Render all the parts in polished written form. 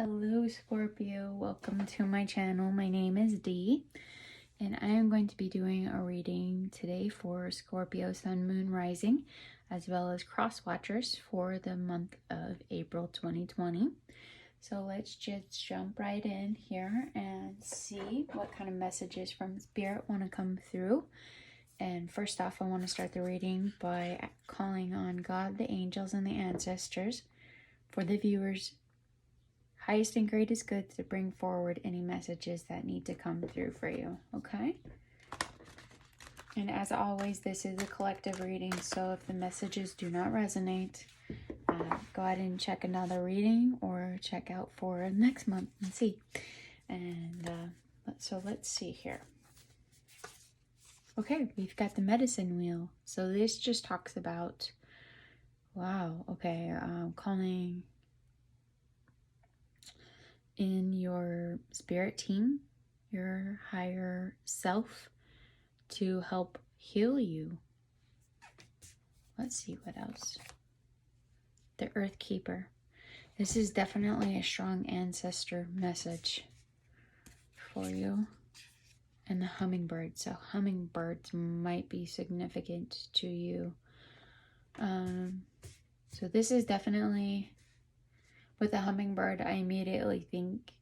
Hello Scorpio, welcome to my channel. My name is Dee and I am going to be doing a reading today for Scorpio Sun, Moon, Rising, as well as cross watchers for the month of April 2020. So let's just jump right in here and see what kind of messages from Spirit want to come through. And first off, I want to start the reading by calling on God, the angels, and the ancestors for the viewers' highest and greatest good to bring forward any messages that need to come through for you, okay? And as always, this is a collective reading, so if the messages do not resonate, go ahead and check another reading or check out for next month and see. And so let's see here. Okay, we've got the medicine wheel. So this just talks about, wow, okay, calling in your spirit team, your higher self, to help heal you. Let's see what else. The Earth Keeper. This is definitely a strong ancestor message for you. And the hummingbird. So hummingbirds might be significant to you. So this is definitely, with the hummingbird, I immediately think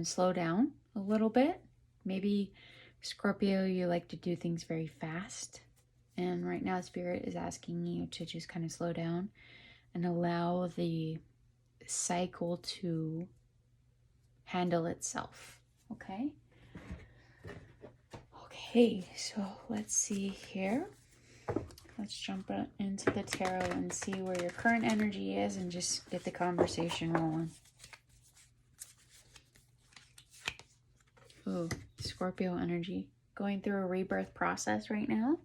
slow down a little bit. Maybe Scorpio, you like to do things very fast. And right now Spirit is asking you to just kind of slow down and allow the cycle to handle itself. Okay? Okay, so let's see here. Let's jump into the tarot and see where your current energy is and just get the conversation rolling. Ooh, Scorpio energy. Going through a rebirth process right now.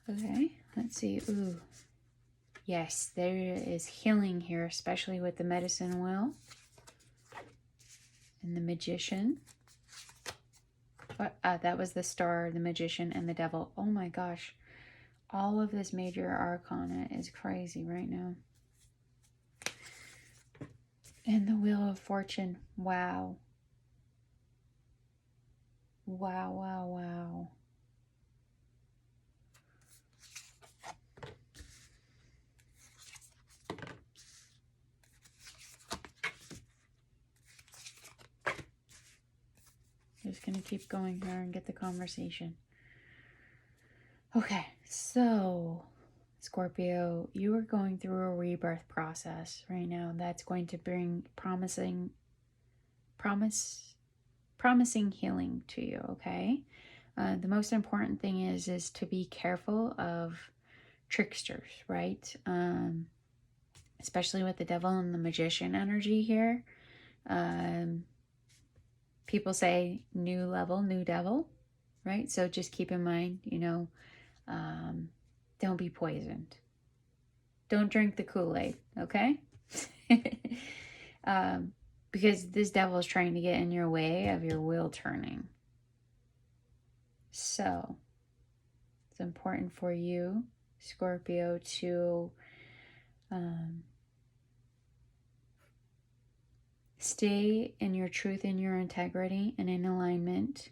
Okay, let's see. Ooh. Yes, there is healing here, especially with the medicine wheel. And the magician. That was the star, the magician, and the devil. Oh my gosh. All of this major arcana is crazy right now. And the Wheel of Fortune. Wow. Wow, wow, wow. Just gonna keep going here and get the conversation. Okay, so Scorpio, you are going through a rebirth process right now that's going to bring promising healing to you, okay? The most important thing is to be careful of tricksters, right? Especially with the devil and the magician energy here. People say new level, new devil, right? So just keep in mind, don't be poisoned. Don't drink the Kool-Aid, okay? Because this devil is trying to get in your way of your wheel turning. So it's important for you, Scorpio, to stay in your truth, in your integrity, and in alignment.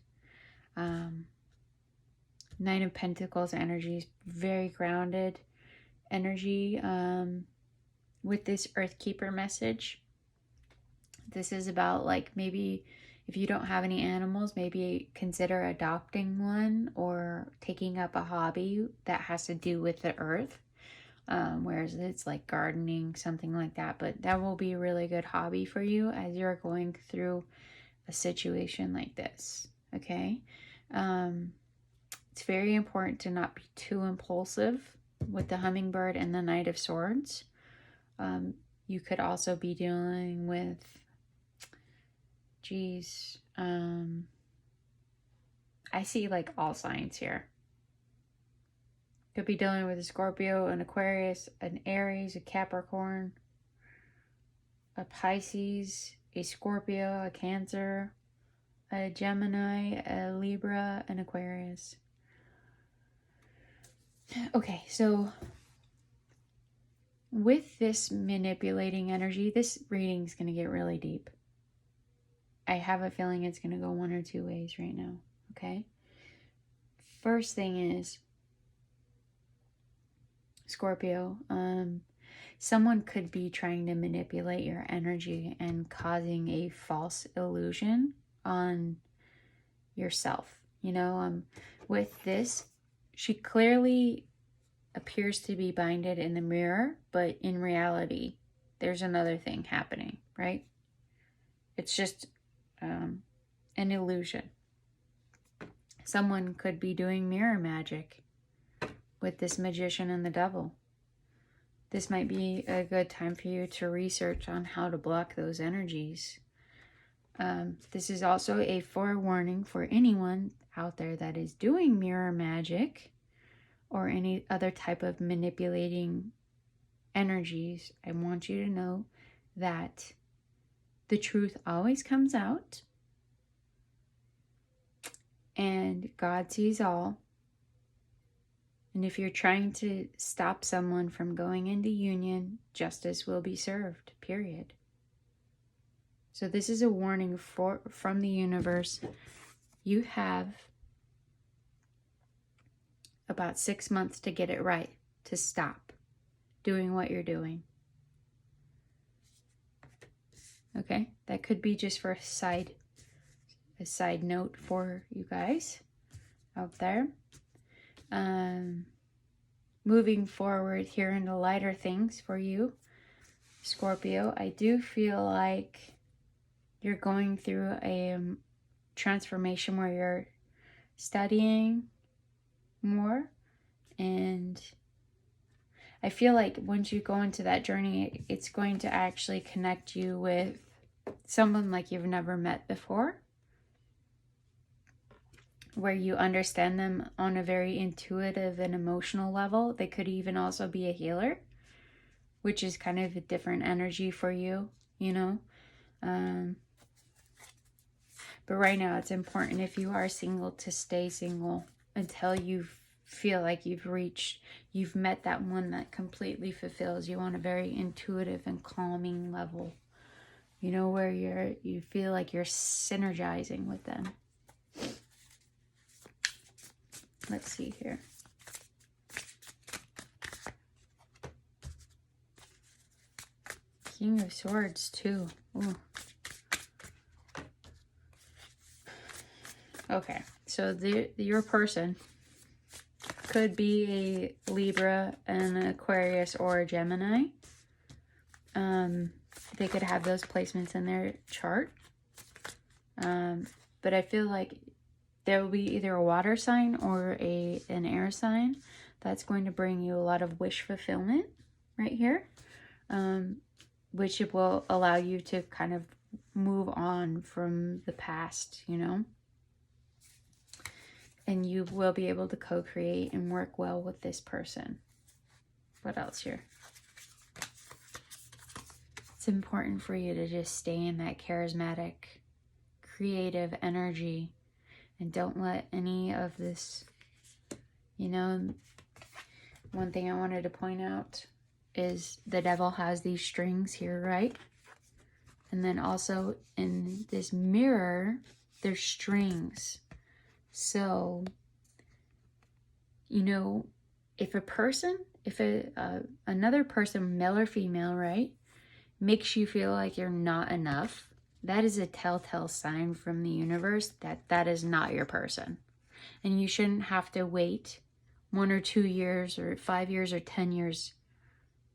Nine of Pentacles energy is very grounded energy with this Earth Keeper message. This is about, like, maybe if you don't have any animals, maybe consider adopting one or taking up a hobby that has to do with the earth. Whereas it's like gardening, something like that. But that will be a really good hobby for you as you're going through a situation like this, okay? It's very important to not be too impulsive with the hummingbird and the Knight of Swords. You could also be dealing with, I see like all signs here. Could be dealing with a Scorpio, an Aquarius, an Aries, a Capricorn, a Pisces, a Scorpio, a Cancer, a Gemini, a Libra, an Aquarius. Okay, so with this manipulating energy, this reading is going to get really deep. I have a feeling it's going to go one or two ways right now, okay? First thing is, Scorpio, someone could be trying to manipulate your energy and causing a false illusion on yourself. You know, with this, she clearly appears to be binded in the mirror, but in reality, there's another thing happening, right? It's just an illusion. Someone could be doing mirror magic with this magician and the devil. This might be a good time for you to research on how to block those energies. This is also a forewarning for anyone out there that is doing mirror magic or any other type of manipulating energies. I want you to know that the truth always comes out, and God sees all. And if you're trying to stop someone from going into union, justice will be served, period. So this is a warning from the universe. You have about 6 months to get it right, to stop doing what you're doing. Okay, that could be just for a side note for you guys out there. Moving forward here into lighter things for you, Scorpio, I do feel like you're going through a transformation where you're studying more, and I feel like once you go into that journey, it's going to actually connect you with someone like you've never met before, where you understand them on a very intuitive and emotional level. They could even also be a healer, which is kind of a different energy for you, you know. But right now it's important, if you are single, to stay single until you feel like you've met that one that completely fulfills you on a very intuitive and calming level, you know, where you feel like you're synergizing with them. Let's see here. King of Swords too. Ooh. Okay, so your person could be a Libra, an Aquarius, or a Gemini. They could have those placements in their chart. But I feel like there will be either a water sign or an air sign that's going to bring you a lot of wish fulfillment right here, which will allow you to kind of move on from the past, you know. And you will be able to co-create and work well with this person. What else here? It's important for you to just stay in that charismatic, creative energy. And don't let any of this, you know, one thing I wanted to point out is the devil has these strings here, right? And then also in this mirror, there's strings. So, you know, if another person, male or female, right, makes you feel like you're not enough, that is a telltale sign from the universe that is not your person. And you shouldn't have to wait 1 or 2 years or 5 years or 10 years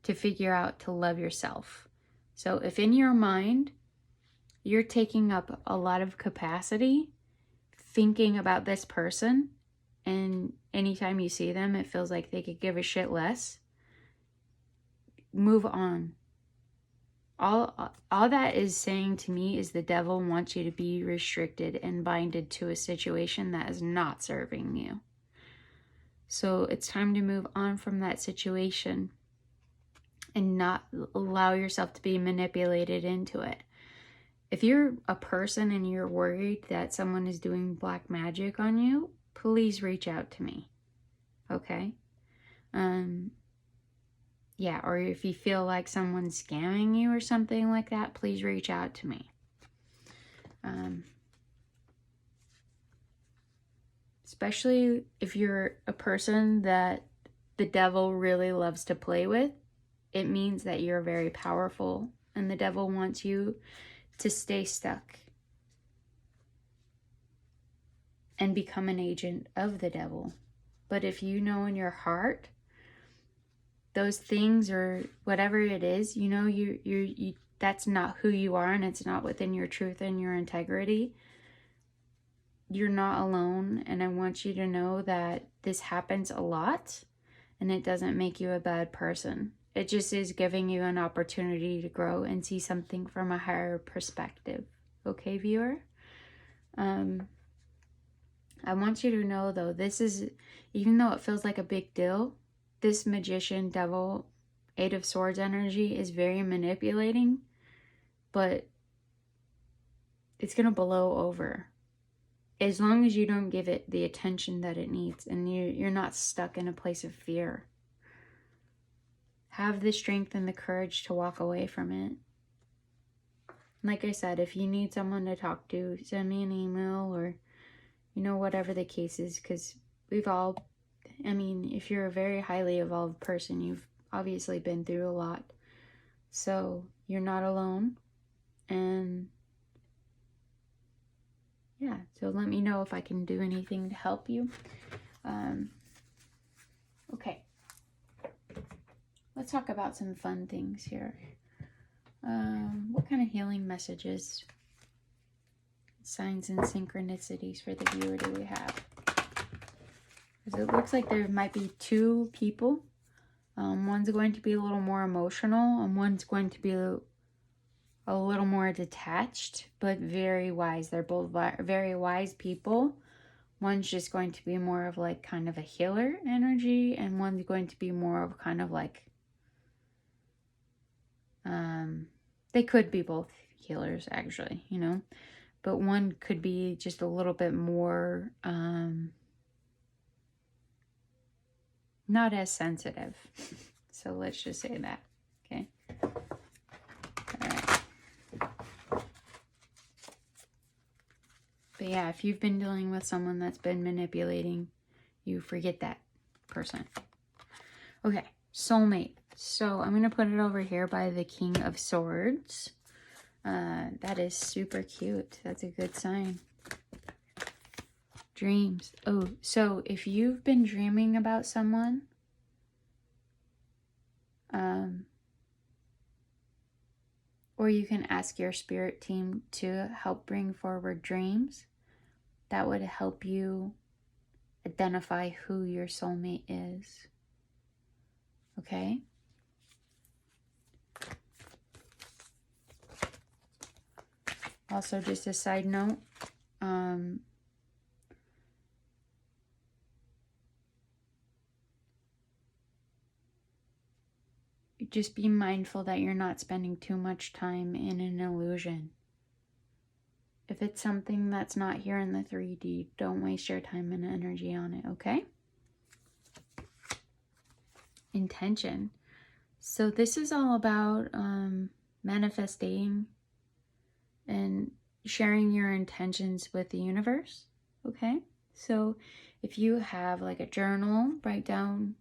to figure out to love yourself. So if in your mind, you're taking up a lot of capacity thinking about this person, and anytime you see them, it feels like they could give a shit less, move on. All that is saying to me is the devil wants you to be restricted and binded to a situation that is not serving you. So it's time to move on from that situation and not allow yourself to be manipulated into it. If you're a person and you're worried that someone is doing black magic on you, please reach out to me, okay? yeah, or if you feel like someone's scamming you or something like that, please reach out to me. Especially if you're a person that the devil really loves to play with, it means that you're very powerful and the devil wants you to stay stuck and become an agent of the devil. But if you know in your heart those things or whatever it is, you know, you that's not who you are and it's not within your truth and your integrity, you're not alone. And I want you to know that this happens a lot and it doesn't make you a bad person. It just is giving you an opportunity to grow and see something from a higher perspective. Okay, viewer? I want you to know, though, this is, even though it feels like a big deal, this magician, devil, Eight of Swords energy is very manipulating, but it's going to blow over. As long as you don't give it the attention that it needs and you're not stuck in a place of fear. Have the strength and the courage to walk away from it. Like I said, if you need someone to talk to, send me an email or, you know, whatever the case is, because we've all, I mean, if you're a very highly evolved person, you've obviously been through a lot. So you're not alone. And yeah, so let me know if I can do anything to help you. Okay. Let's talk about some fun things here. What kind of healing messages, signs, and synchronicities for the viewer do we have? Because it looks like there might be two people. One's going to be a little more emotional, and one's going to be a little more detached, but very wise. They're both very wise people. One's just going to be more of like kind of a healer energy, and one's going to be more of kind of like, they could be both healers actually, you know, but one could be just a little bit more, not as sensitive. So let's just say that, okay? All right. But yeah, if you've been dealing with someone that's been manipulating, you forget that person. Okay, soulmate. So I'm going to put it over here by the King of Swords. That is super cute. That's a good sign. Dreams. Oh, so if you've been dreaming about someone, or you can ask your spirit team to help bring forward dreams, that would help you identify who your soulmate is. Okay? Also, just a side note, just be mindful that you're not spending too much time in an illusion. If it's something that's not here in the 3D, don't waste your time and energy on it, okay? Intention. So this is all about manifesting and sharing your intentions with the universe, okay? So if you have like a journal, write down,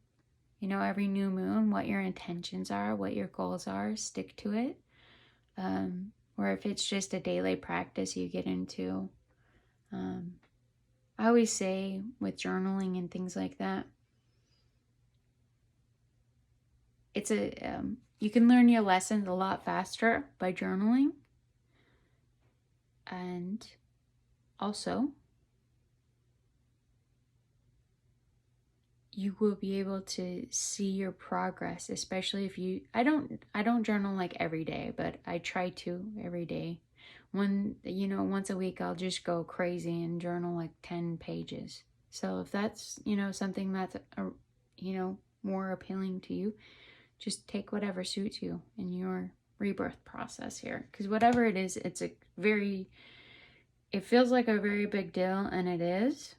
you know, every new moon, what your intentions are, what your goals are, stick to it. Or if it's just a daily practice you get into. I always say with journaling and things like that, it's you can learn your lessons a lot faster by journaling. And also, you will be able to see your progress, especially if you, I don't journal like every day, but I try to every day. Once a week, I'll just go crazy and journal like 10 pages. So if that's, something that's, more appealing to you, just take whatever suits you in your rebirth process here. Because whatever it is, it feels like a very big deal, and it is.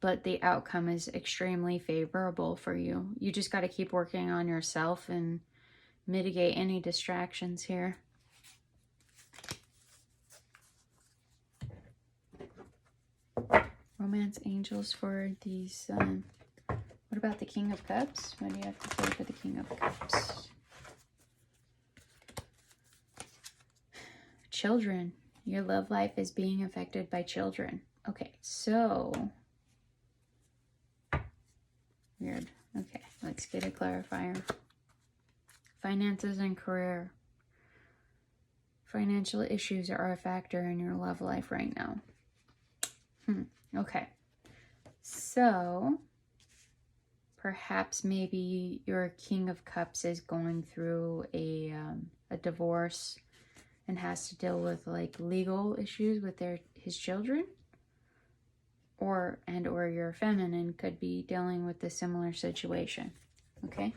but the outcome is extremely favorable for you. You just got to keep working on yourself and mitigate any distractions here. Romance angels for these. What about the King of Cups? What do you have to say for the King of Cups? Children. Your love life is being affected by children. Okay, so weird. Okay, let's get a clarifier. Finances and career. Financial issues are a factor in your love life right now. Okay, so perhaps maybe your King of Cups is going through a divorce and has to deal with like legal issues with his children, or your feminine could be dealing with a similar situation. Okay,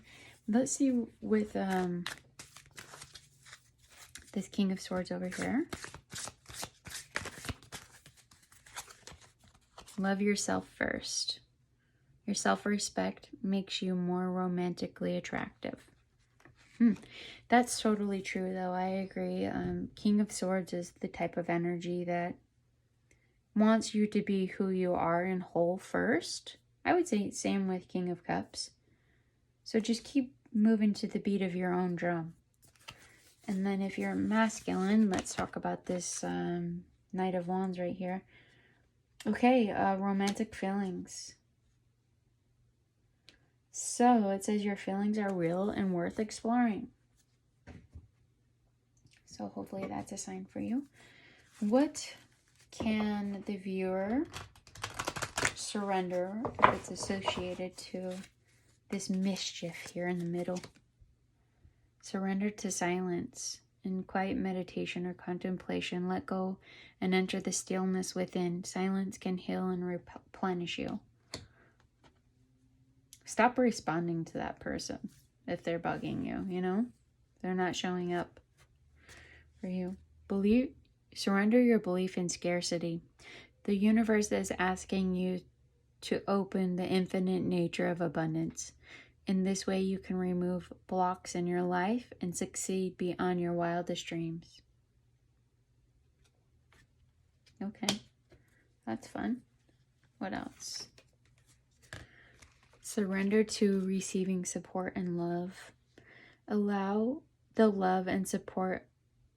let's see with this King of Swords over here. Love yourself first. Your self-respect makes you more romantically attractive. That's totally true, though. I agree. King of Swords is the type of energy that wants you to be who you are and whole first. I would say same with King of Cups. So just keep moving to the beat of your own drum. And then if you're masculine, let's talk about this Knight of Wands right here. Okay, romantic feelings. So it says your feelings are real and worth exploring. So hopefully that's a sign for you. What can the viewer surrender if it's associated to this mischief here in the middle? Surrender to silence. In quiet meditation or contemplation, let go and enter the stillness within. Silence can heal and replenish you. Stop responding to that person if they're bugging you, you know? They're not showing up for you. Surrender your belief in scarcity. The universe is asking you to open the infinite nature of abundance. In this way, you can remove blocks in your life and succeed beyond your wildest dreams. Okay, that's fun. What else? Surrender to receiving support and love. Allow the love and support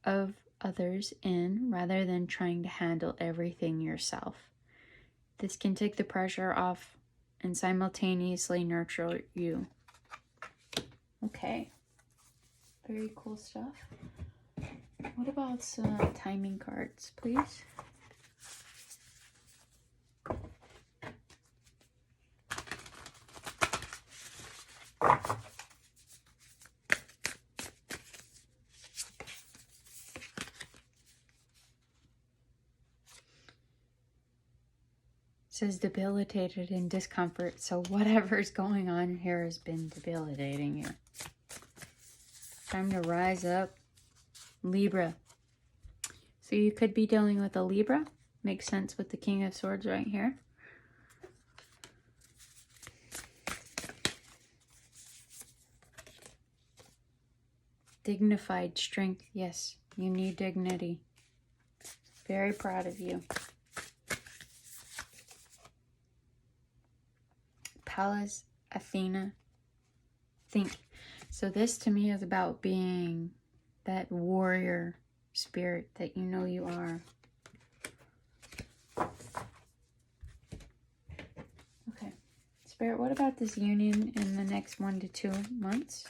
of others in rather than trying to handle everything yourself. This can take the pressure off and simultaneously nurture you. Okay, very cool stuff. What about some timing cards, please? Says debilitated in discomfort. So whatever's going on here has been debilitating you. Time to rise up. Libra. So you could be dealing with a Libra. Makes sense with the King of Swords right here. Dignified strength. Yes, you need dignity. Very proud of you. Pallas, Athena, think. So this to me is about being that warrior spirit that you know you are. Okay. Spirit, what about this union in the next 1 to 2 months?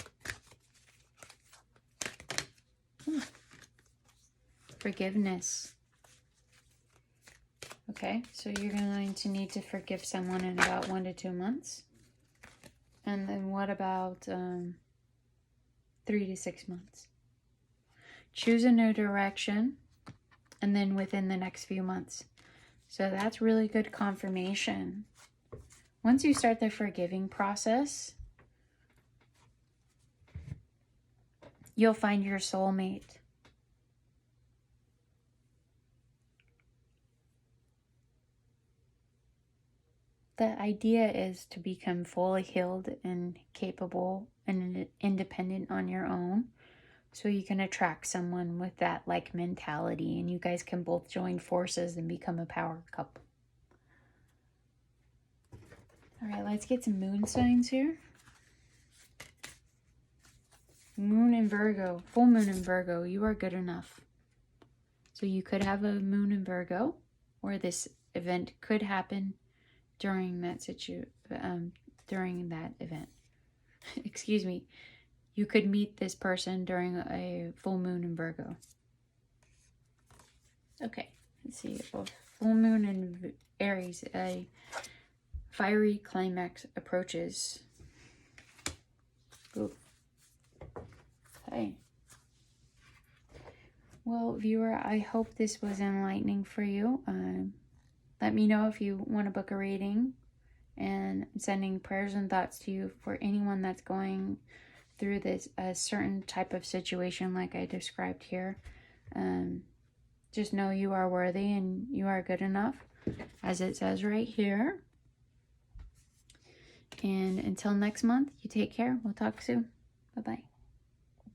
Forgiveness. Okay, so you're going to need to forgive someone in about 1 to 2 months. And then what about 3 to 6 months? Choose a new direction, and then within the next few months. So that's really good confirmation. Once you start the forgiving process, you'll find your soulmate. idea is to become fully healed and capable and independent on your own, so you can attract someone with that like mentality, and you guys can both join forces and become a power couple. All right, let's get some moon signs here. Moon in Virgo, full moon in Virgo, you are good enough. So you could have a moon in Virgo, or this event could happen during that during that event. Excuse me. You could meet this person during a full moon in Virgo. Okay, let's see. Well, full moon in Aries, a fiery climax approaches. Ooh. Okay. Well, viewer, I hope this was enlightening for you. Let me know if you want to book a reading, and I'm sending prayers and thoughts to you for anyone that's going through this a certain type of situation like I described here. Just know you are worthy and you are good enough, as it says right here. And until next month, you take care. We'll talk soon. Bye-bye.